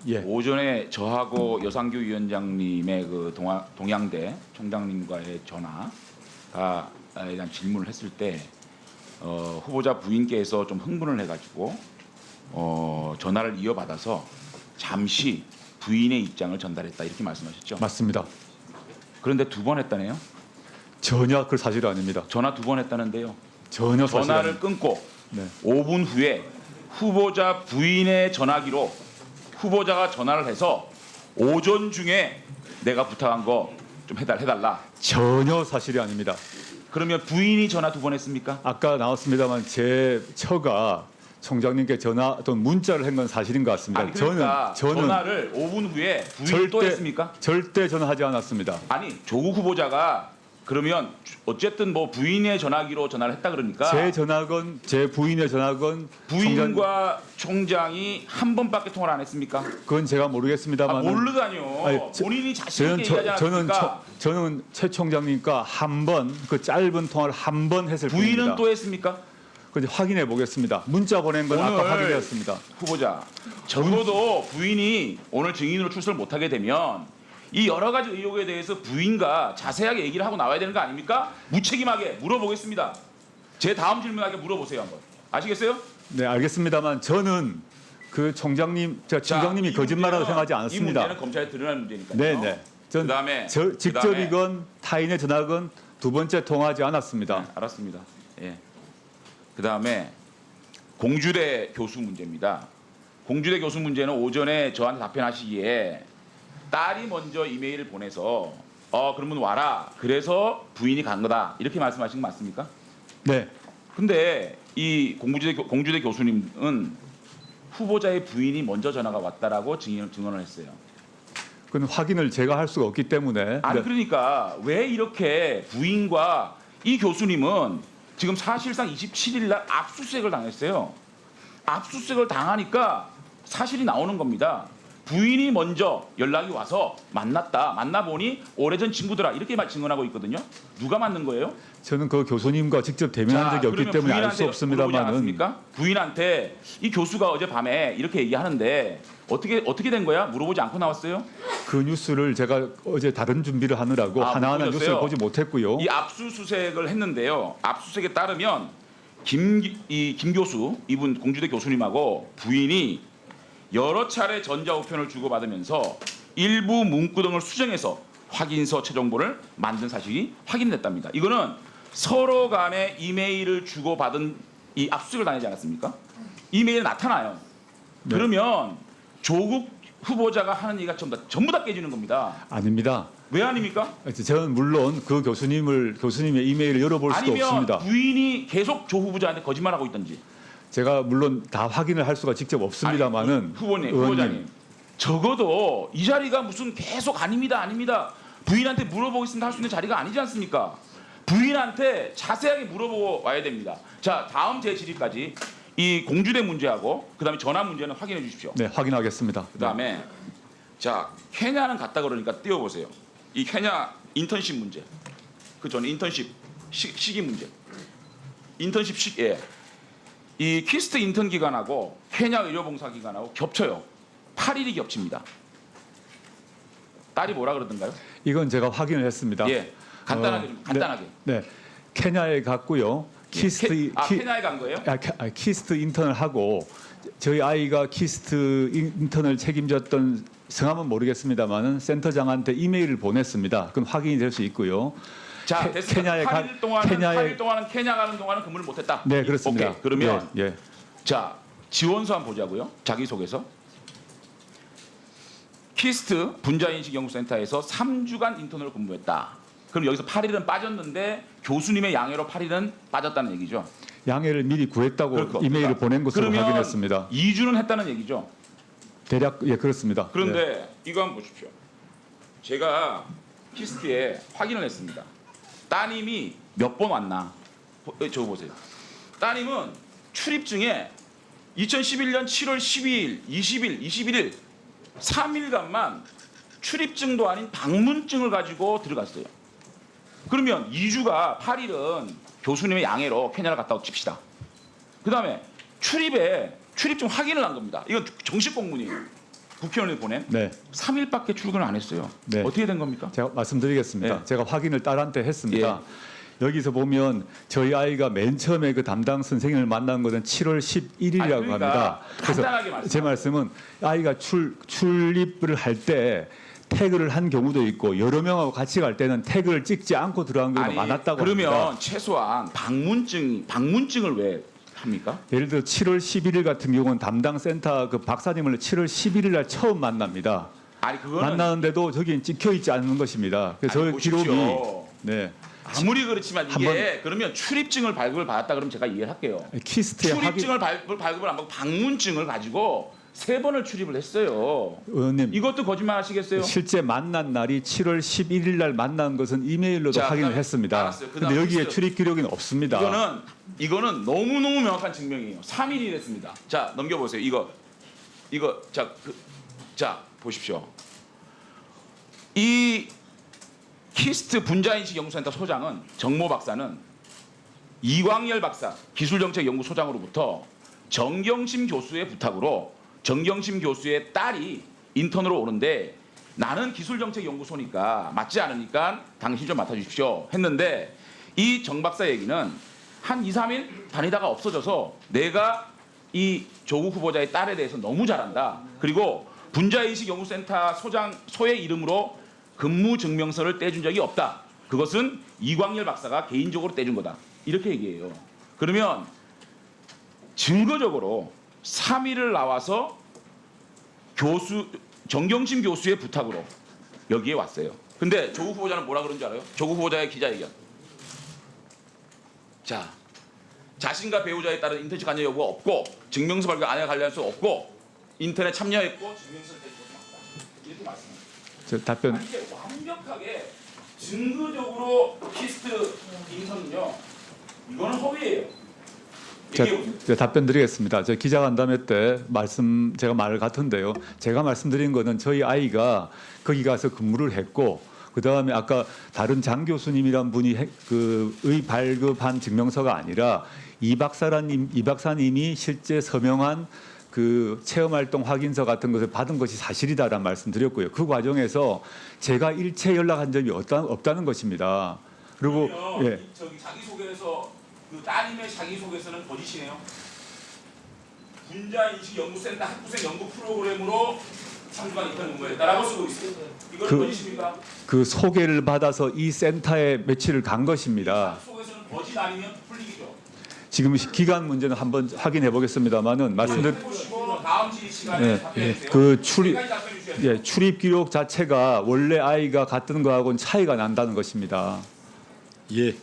예. 오전에 저하고 여상규 위원장님의 그 동양대 총장님과의 전화가 대한 질문을 했을 때 후보자 부인께서 좀 흥분을 해가지고 전화를 이어받아서 잠시 부인의 입장을 전달했다 이렇게 말씀하셨죠. 맞습니다. 그런데 2번 했다네요. 전혀 그 사실이 아닙니다. 전화 2번 했다는데요. 전혀 사실 전화를 아닙니다. 끊고 네. 5분 후에 후보자 부인의 전화기로 후보자가 전화를 해서 오전 중에 내가 부탁한 거 좀 해달라. 전혀 사실이 아닙니다. 그러면 부인이 전화 2번 했습니까? 아까 나왔습니다만 제 처가 총장님께 전화 또는 문자를 한 건 사실인 것 같습니다. 아니 그러니까 저는 전화를 5분 후에 부인이 또 했습니까? 절대 전화하지 않았습니다. 아니 조국 후보자가 그러면 어쨌든 뭐 부인의 전화기로 전화를 했다 그러니까 제 부인의 전화건 부인과 총장이 한 번밖에 통화를 안 했습니까? 그건 제가 모르겠습니다만 모르다뇨. 아니, 본인이 자신 있게 얘기하지 저는 않습니까? 저는 최 총장님과 한 번 그 짧은 통화를 한 번 했을 부인은 뿐입니다. 또 했습니까? 근데 확인해 보겠습니다. 문자 보낸 건 아까 오늘 확인했습니다. 후보자 적어도 부인이 오늘 증인으로 출석을 못하게 되면 이 여러 가지 의혹에 대해서 부인과 자세하게 얘기를 하고 나와야 되는 거 아닙니까? 무책임하게 물어보겠습니다. 제 다음 질문하게 물어보세요 한번. 아시겠어요? 네, 알겠습니다만 저는 그 총장님이 거짓말하고 생각하지 이 않습니다. 문제는 검찰에 드러날 문제니까요. 네, 네. 전 그다음에 직접이건 타인의 전화건 2번째 통화하지 않았습니다. 네, 알았습니다. 예. 그다음에 공주대 교수 문제입니다. 공주대 교수 문제는 오전에 저한테 답변하시기에 딸이 먼저 이메일을 보내서 그러면 와라. 그래서 부인이 간 거다. 이렇게 말씀하신 거 맞습니까? 네. 근데 이 공주대 교수님은 후보자의 부인이 먼저 전화가 왔다라고 증언을 했어요. 그건 확인을 제가 할 수가 없기 때문에 아니 네. 그러니까 왜 이렇게 부인과 이 교수님은 지금 사실상 27일 날 압수수색을 당했어요. 압수수색을 당하니까 사실이 나오는 겁니다. 부인이 먼저 연락이 와서 만나보니 오래전 친구들아 이렇게 증언하고 있거든요. 누가 맞는 거예요? 저는 그 교수님과 직접 대면한 적이 없기 때문에 알 수 없습니다만은 부인한테 이 교수가 어젯밤에 이렇게 얘기하는데 어떻게 된 거야? 물어보지 않고 나왔어요? 그 뉴스를 제가 어제 다른 준비를 하느라고 하나하나 못 뉴스를 보셨어요? 보지 못했고요. 이 압수수색을 했는데요. 압수수색에 따르면 김 교수 이분 공주대 교수님하고 부인이 여러 차례 전자우편을 주고받으면서 일부 문구 등을 수정해서 확인서 최종본을 만든 사실이 확인됐답니다. 이거는 서로 간에 이메일을 주고받은 이 압수수색을 당하지 않았습니까? 이메일에 나타나요. 네. 그러면 조국 후보자가 하는 얘기가 전부 다 깨지는 겁니다. 아닙니다. 왜 아닙니까? 저는 물론 그 교수님의 이메일을 열어볼 수도 아니면 없습니다. 부인이 계속 조 후보자한테 거짓말하고 있든지. 제가 물론 다 확인을 할 수가 직접 없습니다만은 후보자님 적어도 이 자리가 무슨 계속 아닙니다 부인한테 물어보겠습니다 할 수 있는 자리가 아니지 않습니까? 부인한테 자세하게 물어보고 와야 됩니다. 자 다음 제 질의까지 이 공주대 문제하고 그다음에 전화 문제는 확인해 주십시오. 네, 확인하겠습니다. 그다음에 자 케냐는 갔다 그러니까 띄워보세요. 이 케냐 인턴십 문제 그 전에 인턴십 시기 문제 인턴십 이 퀴스트 인턴 기간하고 케냐 의료봉사 기간하고 겹쳐요. 8일이 겹칩니다. 딸이 뭐라 그러던가요? 이건 제가 확인을 했습니다. 예, 간단하게. 네, 케냐에 갔고요. 케냐에 간 거예요? 키스트 인턴을 하고 저희 아이가 키스트 인턴을 책임졌던 성함은 모르겠습니다만은 센터장한테 이메일을 보냈습니다. 그건 확인이 될 수 있고요. 자, 됐습니다. 8일 동안은 케냐 가는 동안은 근무를 못했다. 네, 그렇습니다. 오케이. 그러면 예. 자 지원서 한번 보자고요. 자기소개서. 키스트 분자인식연구센터에서 3주간 인턴으로 근무했다. 그럼 여기서 8일은 빠졌는데 교수님의 양해로 8일은 빠졌다는 얘기죠. 양해를 미리 구했다고 이메일을 보낸 것으로 확인했습니다. 2주는 했다는 얘기죠. 대략 예 그렇습니다. 그런데 이거 한번 보십시오. 제가 키스트에 확인을 했습니다. 따님이 몇 번 왔나? 저거 보세요. 따님은 출입증에 2011년 7월 12일, 20일, 21일 3일간만 출입증도 아닌 방문증을 가지고 들어갔어요. 그러면 2주가 8일은 교수님의 양해로 케냐를 갔다고 칩시다. 그 다음에 출입증 확인을 한 겁니다. 이건 정식 공문이에요. 국회의원에 보낸 네. 3일밖에 출근을 안 했어요. 네. 어떻게 된 겁니까? 제가 말씀드리겠습니다. 예. 제가 확인을 딸한테 했습니다. 여기서 보면 저희 아이가 맨 처음에 그 담당 선생님을 만난 것은 7월 11일이라고 아니, 그러니까 합니다. 간단하게 그래서 말씀하세요. 제 말씀은 아이가 출입을 할 때 태그를 한 경우도 있고 여러 명하고 같이 갈 때는 태그를 찍지 않고 들어간 경우가 많았다고 그러면 합니다. 최소한 방문증을 왜 합니까? 예를 들어 7월 11일 같은 경우는 담당 센터 그 박사님을 7월 11일 날 처음 만납니다. 아니 그거는 만나는데도 저기 찍혀 있지 않는 것입니다. 그래서 아니, 저희 기록이 보십시오. 네. 아무리 그렇지만 이게 한번- 그러면 출입증을 발급을 받았다 그러면 제가 이해를 할게요. 키스트에 확인 출입증을 발급을 안 받고 방문증을 가지고 3번을 출입을 했어요. 의원님 이것도 거짓말 하시겠어요? 실제 만난 날이 7월 11일 날 만난 것은 이메일로도 자, 확인을 그다음에- 했습니다. 알았어요. 그런데 그다음에 여기에 키스트. 출입 기록은 없습니다. 이거는 너무너무 명확한 증명이에요. 3일이 됐습니다. 자, 넘겨보세요. 이거 자, 보십시오. 이 키스트 분자인식 연구센터 소장은 정모 박사는 이광열 박사 기술정책연구소장으로부터 정경심 교수의 부탁으로 정경심 교수의 딸이 인턴으로 오는데 나는 기술정책연구소니까 맞지 않으니까 당신 좀 맡아주십시오 했는데 이 정 박사 얘기는 한 2, 3일 다니다가 없어져서 내가 이 조국 후보자의 딸에 대해서 너무 잘한다. 그리고 분자인식 연구센터 소의 이름으로 근무 증명서를 떼준 적이 없다. 그것은 이광열 박사가 개인적으로 떼준 거다. 이렇게 얘기해요. 그러면 증거적으로 3일을 나와서 정경심 교수의 부탁으로 여기에 왔어요. 근데 조국 후보자는 뭐라 그런지 알아요? 조국 후보자의 기자회견. 자, 자신과 배우자에 따른 인턴십 관여 여부가 없고 증명서 발급 안에 관련할 수 없고 인턴에 참여했고 증명서를 떼준 것이 맞다. 이렇게 말씀합니다. 저 답변 아니, 이게 완벽하게 증거적으로 키스트 인턴은요. 이거는 허위예요. 제가 답변 드리겠습니다. 저 기자간담회 때 제가 말을 같은데요. 제가 말씀드린 거는 저희 아이가 거기 가서 근무를 했고 그다음에 아까 다른 장 교수님이란 분이 의 발급한 증명서가 아니라 이 박사님이 실제 서명한 그 체험활동 확인서 같은 것을 받은 것이 사실이다라는 말씀드렸고요. 그 과정에서 제가 일체 연락한 적이 없다는 것입니다. 그리고 예. 저기 자기소개에서 그 따님의 자기소개서는 거짓이네요. 분자인식연구센터 학부생 연구 프로그램으로 3주간 인턴 근무했다라고 쓰고 있어요. 이건 거짓입니까? 그 소개를 받아서 이 센터에 며칠을 간 것입니다. 속에서는 거짓 아니면 풀리기죠. 지금 기간 문제는 한번 확인해 보겠습니다만은 해보시고 다음 질의 시간에 답변해 주세요. 그 출입 여기까지 답변해 주셔야 돼요. 출입 기록 자체가 원래 아이가 갔던 거하고는 차이가 난다는 것입니다. 예.